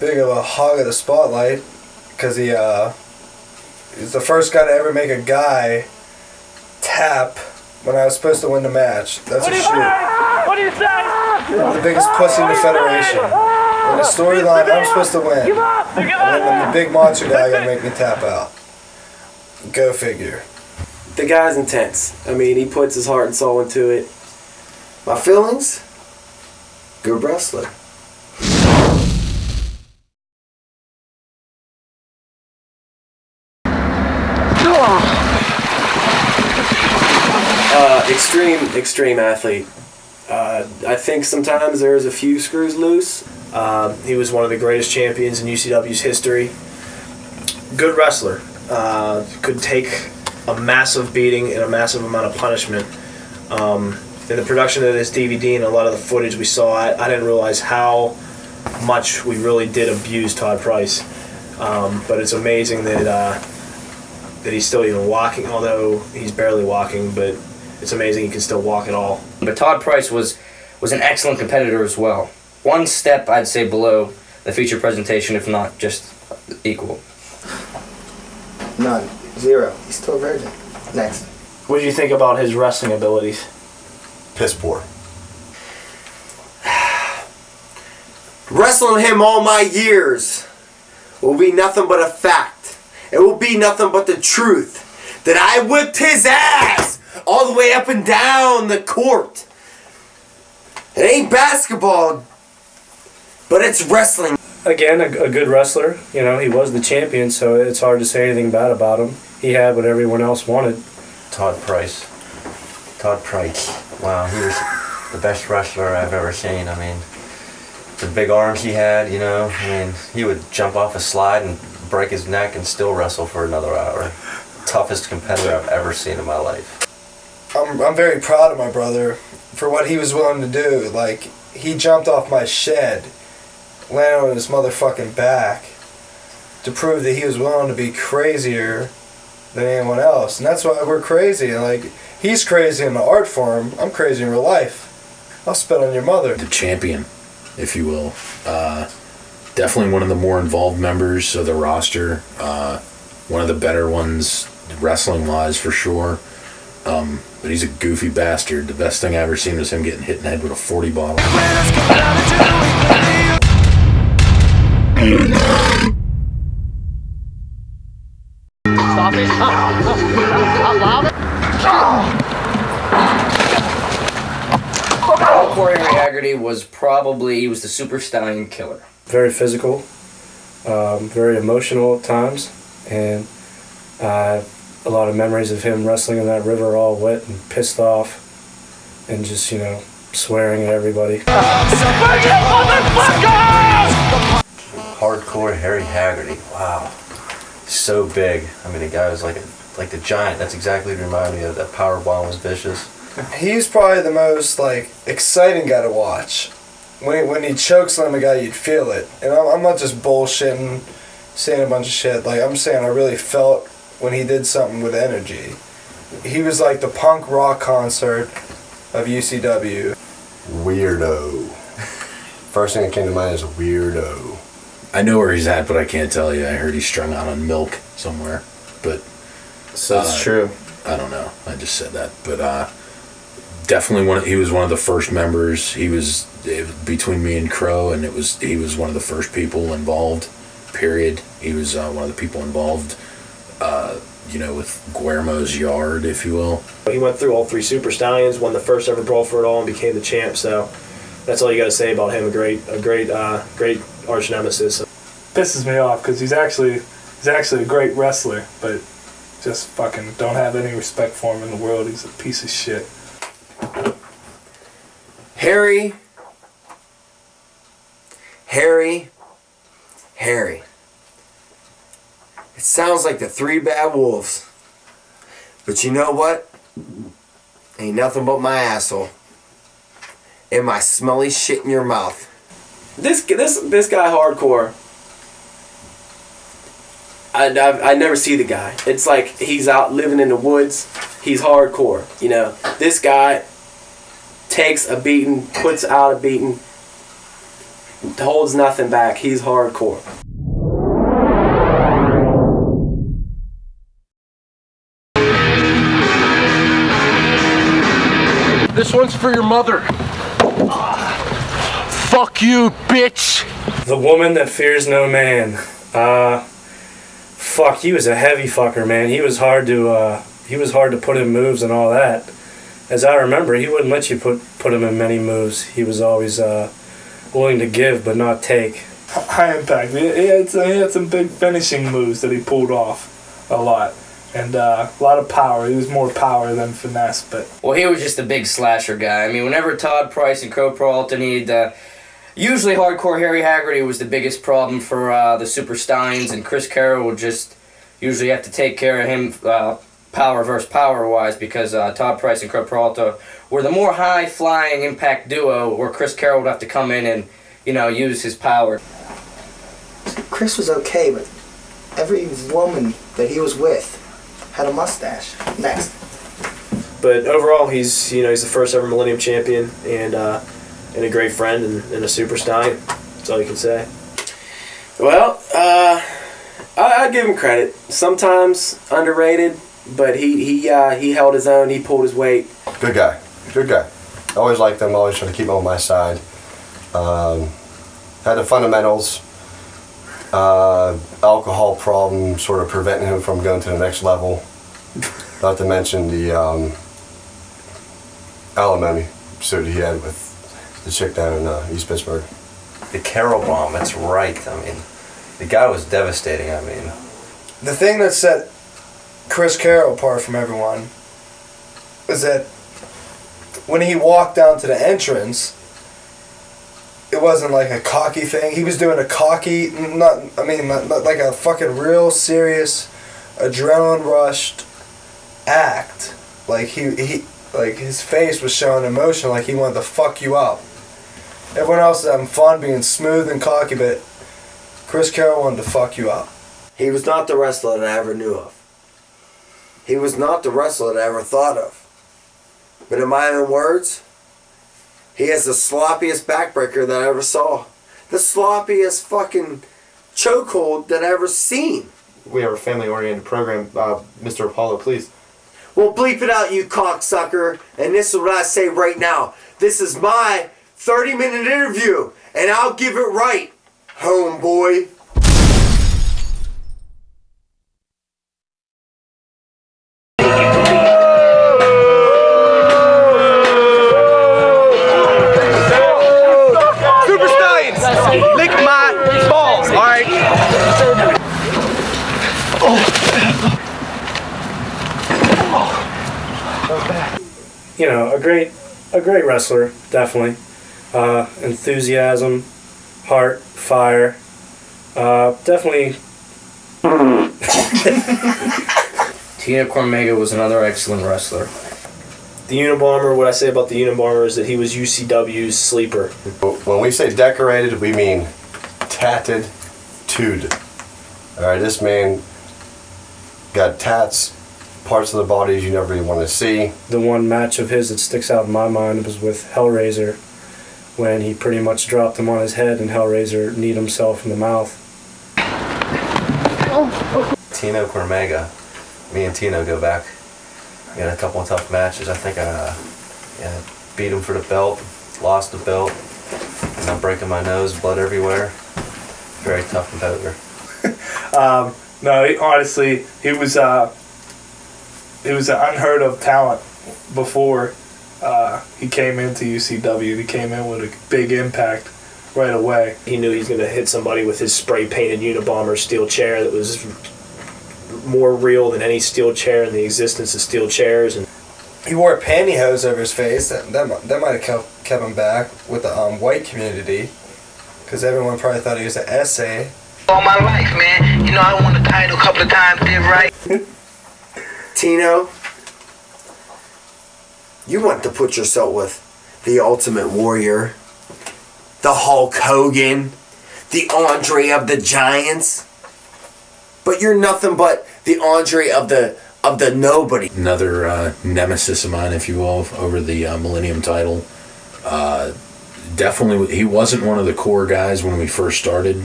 big of a hog of the spotlight because he's the first guy to ever make a guy tap when I was supposed to win the match. That's a shoot. What do you say? I'm the biggest pussy in the Federation. In the storyline, I'm supposed to win. And then I'm the big monster guy gonna make me tap out. Go figure. The guy's intense. I mean, he puts his heart and soul into it. My feelings? Good wrestler. Extreme athlete. I think sometimes there's a few screws loose. He was one of the greatest champions in UCW's history. Good wrestler. Could take a massive beating and a massive amount of punishment. In the production of this DVD and a lot of the footage we saw, I didn't realize how much we really did abuse Todd Price. But it's amazing that he's still even walking, although he's barely walking, but it's amazing he can still walk at all. But Todd Price was an excellent competitor as well. One step, I'd say, below the feature presentation, if not just equal. None. 0. He's still a virgin. Next. What did you think about his wrestling abilities? Piss poor. Wrestling him all my years will be nothing but a fact. It will be nothing but the truth that I whipped his ass all the way up and down the court. It ain't basketball, but it's wrestling. Again, a good wrestler. You know, he was the champion, so it's hard to say anything bad about him. He had what everyone else wanted. Todd Price. Todd Price. Wow, he was the best wrestler I've ever seen. I mean, the big arms he had, you know. I mean, he would jump off a slide and break his neck and still wrestle for another hour. Toughest competitor I've ever seen in my life. I'm very proud of my brother for what he was willing to do. Like, he jumped off my shed, landed on his motherfucking back to prove that he was willing to be crazier than anyone else. And that's why we're crazy. And like, he's crazy in the art form, I'm crazy in real life. I'll spit on your mother. The champion, if you will. Definitely one of the more involved members of the roster. One of the better ones, wrestling-wise, for sure. But he's a goofy bastard. The best thing I ever seen was him getting hit in the head with a 40 bottle. Stop it. Corey Haggerty was he was the Super Stallion killer. Very physical, very emotional at times, and a lot of memories of him wrestling in that river all wet and pissed off and just, you know, swearing at everybody. Hardcore Harry Haggerty. Wow. So big. I mean, the guy was like the Giant. That's exactly what reminded me of. That powerbomb was vicious. He's probably the most, like, exciting guy to watch. When he chokeslam a guy, you'd feel it. And I'm not just bullshitting, saying a bunch of shit. Like, I'm saying I really felt when he did something with energy. He was like the punk rock concert of UCW. Weirdo. First thing that came to mind is weirdo. I know where he's at, but I can't tell you. I heard he's strung out on milk somewhere. But So it's true. I don't know. I just said that. But definitely he was one of the first members. He was between me and Crow, and he was one of the first people involved, period. He was one of the people involved, you know, with Guillermo's yard, if you will. He went through all 3 Super Stallions, won the first ever Brawl for It All, and became the champ, so that's all you got to say about him. A great arch nemesis. Pisses me off because he's actually a great wrestler, but just fucking don't have any respect for him in the world. He's a piece of shit. Harry. It sounds like the 3 bad wolves. But you know what? Ain't nothing but my asshole. And my smelly shit in your mouth. This guy hardcore. I never see the guy. It's like he's out living in the woods. He's hardcore, you know. This guy takes a beating, puts out a beating, holds nothing back. He's hardcore. This one's for your mother. Fuck you, bitch. The woman that fears no man. Fuck, he was a heavy fucker, man. He was hard to put in moves and all that. As I remember, he wouldn't let you put him in many moves. He was always willing to give but not take. High impact. He had some big finishing moves that he pulled off a lot. And a lot of power. He was more power than finesse, but... Well, he was just a big slasher guy. I mean, whenever Todd Price and Crow Peralta needed... usually hardcore Harry Haggerty was the biggest problem for the Super Steins, and Chris Carroll would just usually have to take care of him power versus power-wise, because Todd Price and Crow Peralta were the more high-flying impact duo, where Chris Carroll would have to come in and, use his power. Chris was okay, but every woman that he was with had a mustache. Next. But overall, he's the first ever Millennium Champion, and a great friend and a super stein. That's all you can say. Well, I give him credit. Sometimes underrated, but he held his own. He pulled his weight. Good guy. Good guy. Always liked him. Always trying to keep him on my side. Had the fundamentals. Alcohol problem sort of preventing him from going to the next level. Not to mention the alimony suit he had with the chick down in East Pittsburgh. The Carroll bomb, that's right. I mean, the guy was devastating. I mean, the thing that set Chris Carroll apart from everyone was that when he walked down to the entrance, it wasn't like a cocky thing. He was doing a cocky, not like a fucking real serious, adrenaline rushed act. Like like his face was showing emotion, like he wanted to fuck you up. Everyone else is having fun, being smooth and cocky, but Chris Carroll wanted to fuck you up. He was not the wrestler that I ever knew of. He was not the wrestler that I ever thought of. But in my own words, he has the sloppiest backbreaker that I ever saw. The sloppiest fucking chokehold that I ever seen. We are a family-oriented program. Mr. Apollo, please. Well, bleep it out, you cocksucker. And this is what I say right now. This is my 30-minute interview, and I'll give it right, homeboy. Lick my balls, alright? A great wrestler, definitely. Enthusiasm, heart, fire. Definitely. Tina Cormega was another excellent wrestler. The Unabomber, what I say about the Unabomber is that he was UCW's sleeper. When we say decorated, we mean tattooed. Alright, this man got tats, parts of the bodies you never even want to see. The one match of his that sticks out in my mind was with Hellraiser, when he pretty much dropped him on his head and Hellraiser kneed himself in the mouth. Tino Cormega. Me and Tino go back. We had a couple of tough matches. I think I beat him for the belt, lost the belt, and I'm breaking my nose, blood everywhere. Very tough competitor. Honestly, he was an unheard of talent before he came into UCW. He came in with a big impact right away. He knew he was going to hit somebody with his spray-painted Unabomber steel chair that was more real than any steel chair in the existence of steel chairs. And he wore pantyhose over his face. That might have kept him back with the white community, because everyone probably thought he was an essay. All my life, man. I won the title a couple of times, did right. Tino, you want to put yourself with the Ultimate Warrior, the Hulk Hogan, the Andre of the Giants, but you're nothing but the Andre of the nobody. Another nemesis of mine, if you will, over the Millennium title. definitely he wasn't one of the core guys when we first started.